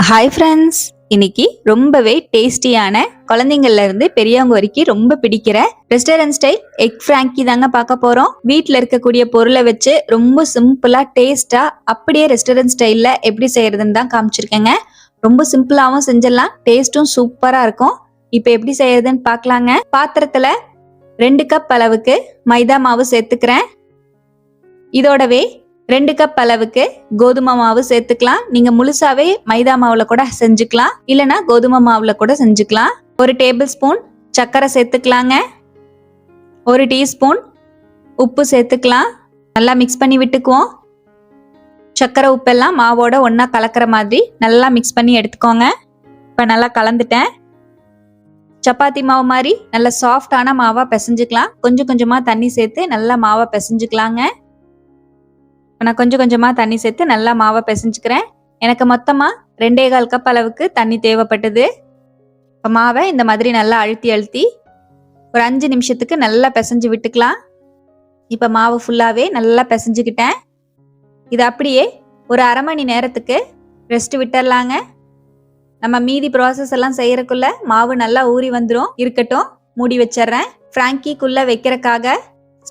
Hi friends, இன்னைக்கு ரொம்பவே டேஸ்டியான குழந்தைங்கள்ல இருந்து பெரியவங்க வரைக்கும் ரொம்ப பிடிக்கிற ரெஸ்டாரண்ட் ஸ்டைல் எக் ஃப்ராங்கி தாங்க பார்க்க போறோம். வீட்டில் இருக்கக்கூடிய பொருளை வச்சு ரொம்ப சிம்பிளா டேஸ்டா அப்படியே ரெஸ்டாரண்ட் ஸ்டைல்ல எப்படி செய்யறதுன்னு தான் காமிச்சிருக்கேங்க. ரொம்ப சிம்பிளாவும் செஞ்சிடலாம், டேஸ்டும் சூப்பரா இருக்கும். இப்போ எப்படி செய்யறதுன்னு பார்க்கலாங்க. பாத்திரத்துல 2 கப் அளவுக்கு மைதா மாவு சேர்த்துக்கிறேன். இதோடவே 2 கப் அளவுக்கு கோதுமை மாவு சேர்த்துக்கலாம். நீங்க முழுசாவே மைதா மாவுல கூட செஞ்சுக்கலாம், இல்லனா கோதுமை மாவுல கூட செஞ்சுக்கலாம். 1 டேபிள் ஸ்பூன் சர்க்கரை சேர்த்துக்கலாங்க. 1 டீஸ்பூன் உப்பு சேர்த்துக்கலாம். நல்லா மிக்ஸ் பண்ணி விட்டுக்குவோம். சர்க்கரை உப்பெல்லாம் மாவோட ஒன்னா கலக்கிற மாதிரி நல்லா மிக்ஸ் பண்ணி எடுத்துக்கோங்க. இப்போ நல்லா கலந்துட்டேன். சப்பாத்தி மாவு மாதிரி நல்ல சாஃப்டான மாவா பிசைஞ்சுக்கலாம். கொஞ்சம் கொஞ்சமா தண்ணி சேர்த்து நல்லா மாவை பிசைஞ்சுக்கலாங்க. நான் கொஞ்சம் கொஞ்சமா தண்ணி சேர்த்து நல்லா மாவை பிசைஞ்சுக்கிறேன். எனக்கு மொத்தமா 2.25 கப் அளவுக்கு தண்ணி தேவைப்பட்டது. இப்போ மாவை இந்த மாதிரி நல்லா அழுத்தி ஒரு 5 நிமிஷத்துக்கு நல்லா பிசைஞ்சு விட்டுக்கலாம். இப்போ மாவு ஃபுல்லாவே நல்லா பிசைஞ்சுக்கிட்டேன். இது அப்படியே ஒரு அரை மணி நேரத்துக்கு ரெஸ்ட் விட்டுறலாங்க. நம்ம மீதி ப்ராசஸ் எல்லாம் செய்யறதுக்குள்ள மாவு நல்லா ஊறி வந்துடும். இருக்கட்டும், மூடி வச்சிடுறேன். ஃப்ராங்கிக்குள்ள வைக்கிறக்காக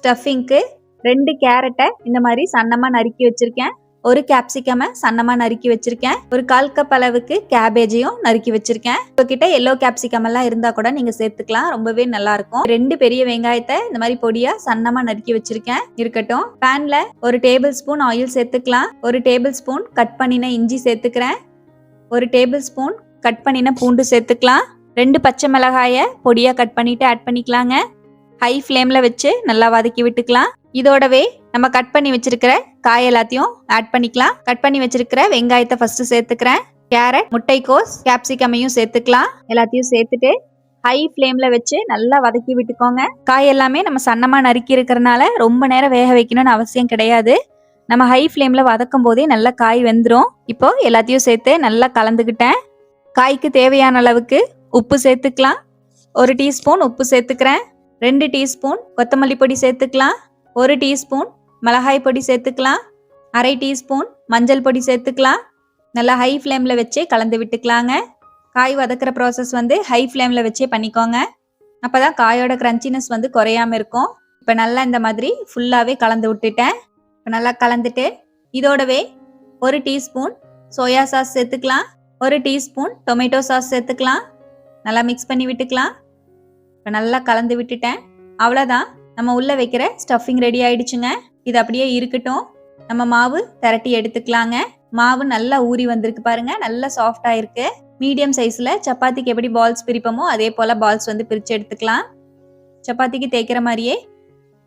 ஸ்டஃபிங்க்கு 2 கேரட்டை இந்த மாதிரி சன்னமா நறுக்கி வச்சிருக்கேன். 1 கேப்சிகமை சன்னமா நறுக்கி வச்சிருக்கேன். ஒரு 1/4 கப் அளவுக்கு கேபேஜையும் நறுக்கி வச்சிருக்கேன். உங்ககிட்ட எல்லோ கேப்சிகம் எல்லாம் இருந்தா கூட நீங்க சேர்த்துக்கலாம், ரொம்பவே நல்லா இருக்கும். 2 பெரிய வெங்காயத்தை இந்த மாதிரி பொடியா சன்னமா நறுக்கி வச்சிருக்கேன். இருக்கட்டும். பேன்ல 1 டேபிள் ஸ்பூன் ஆயில் சேர்த்துக்கலாம். 1 டேபிள் ஸ்பூன் கட் பண்ணின இஞ்சி சேர்த்துக்கிறேன். 1 டேபிள் ஸ்பூன் கட் பண்ணின பூண்டு சேர்த்துக்கலாம். 2 பச்சை மிளகாயை பொடியா கட் பண்ணிட்டு ஆட் பண்ணிக்கலாங்க. ஹை ஃப்ளேம்ல வச்சு நல்லா வதக்கி விட்டுக்கலாம். இதோடவே நம்ம கட் பண்ணி வச்சிருக்கிற காய் எல்லாத்தையும் ஆட் பண்ணிக்கலாம். கட் பண்ணி வச்சிருக்கிற வெங்காயத்தை ஃபர்ஸ்ட் சேர்த்துக்கிறேன். கேரட், முட்டைக்கோஸ், கேப்சிகமையும் சேர்த்துக்கலாம். எல்லாத்தையும் சேர்த்துட்டு ஹை ஃப்ளேம்ல வச்சு நல்லா வதக்கி விட்டுக்கோங்க. காய் எல்லாமே நம்ம சன்னமா நறுக்கி இருக்கிறனால ரொம்ப நேரம் வேக வைக்கணும்னு அவசியம் கிடையாது. நம்ம ஹை ஃப்ளேம்ல வதக்கும் போதே நல்லா காய் வெந்துடும். இப்போ எல்லாத்தையும் சேர்த்து நல்லா கலந்துக்கிட்டேன். காய்க்கு தேவையான அளவுக்கு உப்பு சேர்த்துக்கலாம். 1 டீஸ்பூன் உப்பு சேர்த்துக்கிறேன். 2 டீஸ்பூன் கொத்தமல்லி பொடி சேர்த்துக்கலாம். 1 டீஸ்பூன் மிளகாய் பொடி சேர்த்துக்கலாம். அரை டீஸ்பூன் மஞ்சள் பொடி சேர்த்துக்கலாம். நல்லா ஹை ஃப்ளேமில் வச்சு கலந்து விட்டுக்கலாங்க. காய் வதக்கிற ப்ராசஸ் ஹை ஃப்ளேமில் வச்சே பண்ணிக்கோங்க. அப்போ தான் காயோட கிரன்ச்சினஸ் குறையாமல் இருக்கும். இப்போ நல்லா இந்த மாதிரி ஃபுல்லாகவே கலந்து விட்டுட்டேன். இப்போ நல்லா கலந்துட்டு இதோடவே 1 டீஸ்பூன் சோயா சாஸ் சேர்த்துக்கலாம். 1 டீஸ்பூன் டொமேட்டோ சாஸ் சேர்த்துக்கலாம். நல்லா மிக்ஸ் பண்ணி விட்டுக்கலாம். இப்போ நல்லா கலந்து விட்டுட்டேன். அவ்வளோதான், நம்ம உள்ள வைக்கிற ஸ்டஃபிங் ரெடி ஆயிடுச்சுங்க. இது அப்படியே இருக்கட்டும். நம்ம மாவு திரட்டி எடுத்துக்கலாங்க. மாவு நல்லா ஊறி வந்திருக்கு பாருங்க, நல்லா சாஃப்டா இருக்கு. மீடியம் சைஸ்ல சப்பாத்திக்கு எப்படி பால்ஸ் பிரிப்போமோ அதே போல பால்ஸ் பிரிச்சு எடுத்துக்கலாம். சப்பாத்திக்கு தேய்க்கிற மாதிரியே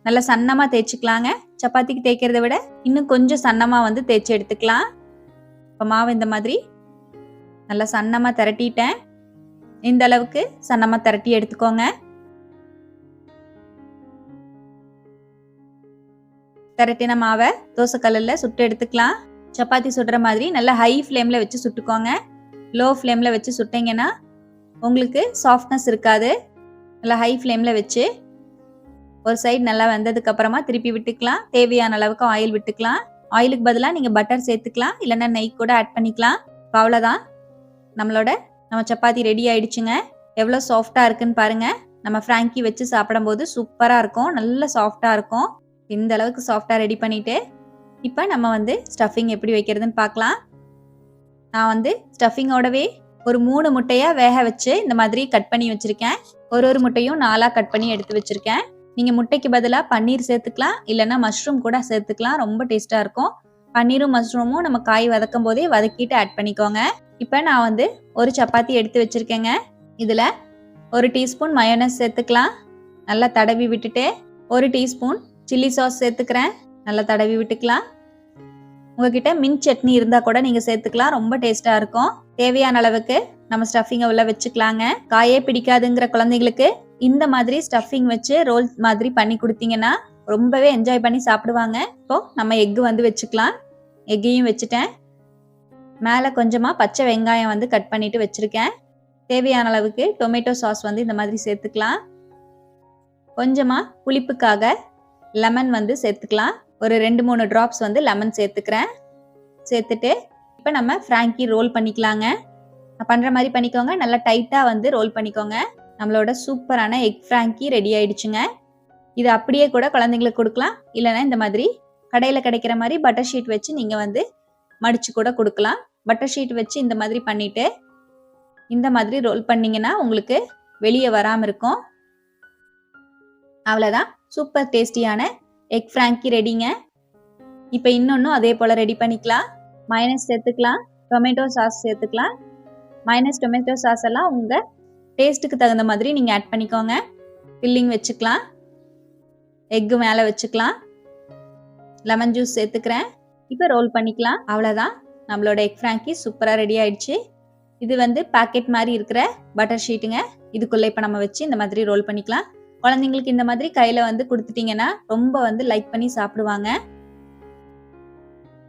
நல்லா சன்னமா தேய்ச்சிக்கலாங்க. சப்பாத்திக்கு தேய்க்கிறத விட இன்னும் கொஞ்சம் சன்னமா தேய்ச்சி எடுத்துக்கலாம். இப்போ மாவு இந்த மாதிரி நல்லா சன்னமா திரட்டிட்டேன். இந்த அளவுக்கு சன்னமா திரட்டி எடுத்துக்கோங்க. திரட்டின மாவை தோசைக்கல்லில் சுட்டு எடுத்துக்கலாம். சப்பாத்தி சுடுற மாதிரி நல்லா ஹை ஃப்ளேமில் வச்சு சுட்டுக்கோங்க. லோ ஃப்ளேமில் வச்சு சுட்டிங்கன்னா உங்களுக்கு சாஃப்ட்னஸ் இருக்காது. நல்லா ஹை ஃப்ளேமில் வச்சு ஒரு சைடு நல்லா வெந்ததுக்கு அப்புறமா திருப்பி விட்டுக்கலாம். தேவையான அளவுக்கு ஆயில் விட்டுக்கலாம். ஆயிலுக்கு பதிலாக நீங்கள் பட்டர் சேர்த்துக்கலாம், இல்லைன்னா நெய் கூட ஆட் பண்ணிக்கலாம். அவ்வளோதான், நம்ம சப்பாத்தி ரெடி ஆயிடுச்சுங்க. எவ்வளோ சாஃப்டாக இருக்குன்னு பாருங்க. நம்ம ஃப்ராங்கி வச்சு சாப்பிடும்போது சூப்பராக இருக்கும், நல்ல சாஃப்டாக இருக்கும். இந்த அளவுக்கு சாஃப்டாக ரெடி பண்ணிட்டு இப்போ நம்ம ஸ்டஃபிங் எப்படி வைக்கிறதுன்னு பார்க்கலாம். நான் ஸ்டஃபிங்கோடவே ஒரு 3 முட்டையாக வேக வச்சு இந்த மாதிரி கட் பண்ணி வச்சுருக்கேன். ஒரு முட்டையும் 4ஆக கட் பண்ணி எடுத்து வச்சுருக்கேன். நீங்கள் முட்டைக்கு பதிலாக பன்னீர் சேர்த்துக்கலாம், இல்லைன்னா மஷ்ரூம் கூட சேர்த்துக்கலாம், ரொம்ப டேஸ்ட்டாக இருக்கும். பன்னீரும் மஷ்ரூமும் நம்ம காய் வதக்கும் போதே வதக்கிட்டு ஆட் பண்ணிக்கோங்க. இப்போ நான் ஒரு சப்பாத்தி எடுத்து வச்சுருக்கேங்க. இதில் 1 டீஸ்பூன் மயோனஸ் சேர்த்துக்கலாம். நல்லா தடவி விட்டுட்டு 1 டீஸ்பூன் சில்லி சாஸ் சேர்த்துக்கிறேன். நல்லா தடவி விட்டுக்கலாம். உங்ககிட்ட மின்ட் சட்னி இருந்தால் கூட நீங்கள் சேர்த்துக்கலாம், ரொம்ப டேஸ்ட்டாக இருக்கும். தேவையான அளவுக்கு நம்ம ஸ்டஃபிங்கை உள்ள வச்சுக்கலாங்க. காயே பிடிக்காதுங்கிற குழந்தைங்களுக்கு இந்த மாதிரி ஸ்டஃபிங் வச்சு ரோல் மாதிரி பண்ணி கொடுத்தீங்கன்னா ரொம்பவே என்ஜாய் பண்ணி சாப்பிடுவாங்க. இப்போ நம்ம எக்கு வச்சுக்கலாம். எக்கையும் வச்சுட்டேன். மேலே கொஞ்சமாக பச்சை வெங்காயம் கட் பண்ணிட்டு வச்சுருக்கேன். தேவையான அளவுக்கு டொமேட்டோ சாஸ் இந்த மாதிரி சேர்த்துக்கலாம். கொஞ்சமாக புளிப்புக்காக லெமன் சேர்த்துக்கலாம். ஒரு 2-3 ட்ராப்ஸ் லெமன் சேர்த்துக்கிறேன். சேர்த்துட்டு இப்போ நம்ம ஃப்ராங்கி ரோல் பண்ணிக்கலாங்க. பண்ற மாதிரி பண்ணிக்கோங்க. நல்லா டைட்டா வந்து ரோல் பண்ணிக்கோங்க. நம்மளோட சூப்பரான எக் ஃப்ராங்கி ரெடி ஆயிடுச்சுங்க. இது அப்படியே கூட குழந்தைங்களுக்கு கொடுக்கலாம். இல்லைன்னா இந்த மாதிரி கடையில் கிடைக்கிற மாதிரி பட்டர் ஷீட் வச்சு நீங்க வந்து மடிச்சு கூட கொடுக்கலாம். பட்டர் ஷீட் வச்சு இந்த மாதிரி பண்ணிட்டு இந்த மாதிரி ரோல் பண்ணீங்கன்னா உங்களுக்கு வெளியே வராம இருக்கும். அவ்வளவுதான், சூப்பர் டேஸ்டியான எக் ஃப்ராங்கி ரெடிங்க. இப்போ இன்னொன்னும் அதே போல ரெடி பண்ணிக்கலாம். மயனஸ் சேர்த்துக்கலாம், டொமேட்டோ சாஸ் சேர்த்துக்கலாம். மயனஸ் டொமேட்டோ சாஸ் எல்லாம் உங்க டேஸ்ட்டுக்கு தகுந்த மாதிரி நீங்க ஆட் பண்ணிக்கோங்க. ஃபில்லிங் வச்சுக்கலாம், எக்கு மேலே வச்சுக்கலாம், லெமன் ஜூஸ் சேர்த்துக்கிறேன். இப்போ ரோல் பண்ணிக்கலாம். அவ்வளோதான், நம்மளோட எக் ஃப்ராங்கி சூப்பராக ரெடி ஆயிடுச்சு. இது வந்து பாக்கெட் மாதிரி இருக்கிற பட்டர் ஷீட்டுங்க. இதுக்குள்ளே இப்போ நம்ம வச்சு இந்த மாதிரி ரோல் பண்ணிக்கலாம். குழந்தைங்களுக்கு இந்த மாதிரி கையில் வந்து கொடுத்துட்டீங்கன்னா ரொம்ப வந்து லைக் பண்ணி சாப்பிடுவாங்க.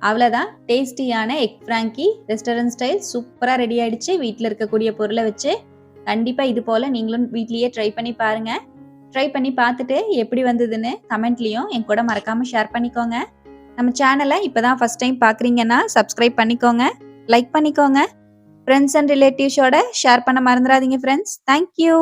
அவ்வளோதான், டேஸ்டியான எக் ஃப்ராங்கி ரெஸ்டாரண்ட் ஸ்டைல் சூப்பராக ரெடி ஆயிடுச்சு. வீட்டில் இருக்கக்கூடிய பொருளை வச்சு கண்டிப்பாக இது போல் நீங்களும் வீட்லேயே ட்ரை பண்ணி பாருங்க. ட்ரை பண்ணி பார்த்துட்டு எப்படி வந்ததுன்னு கமெண்ட்லேயும் என் கூட மறக்காமல் ஷேர் பண்ணிக்கோங்க. நம்ம சேனலை இப்போ தான் ஃபஸ்ட் டைம் பார்க்குறீங்கன்னா சப்ஸ்கிரைப் பண்ணிக்கோங்க, லைக் பண்ணிக்கோங்க. ஃப்ரெண்ட்ஸ் அண்ட் ரிலேட்டிவ்ஸோட ஷேர் பண்ண மறந்துடாதீங்க ஃப்ரெண்ட்ஸ். தேங்க்யூ.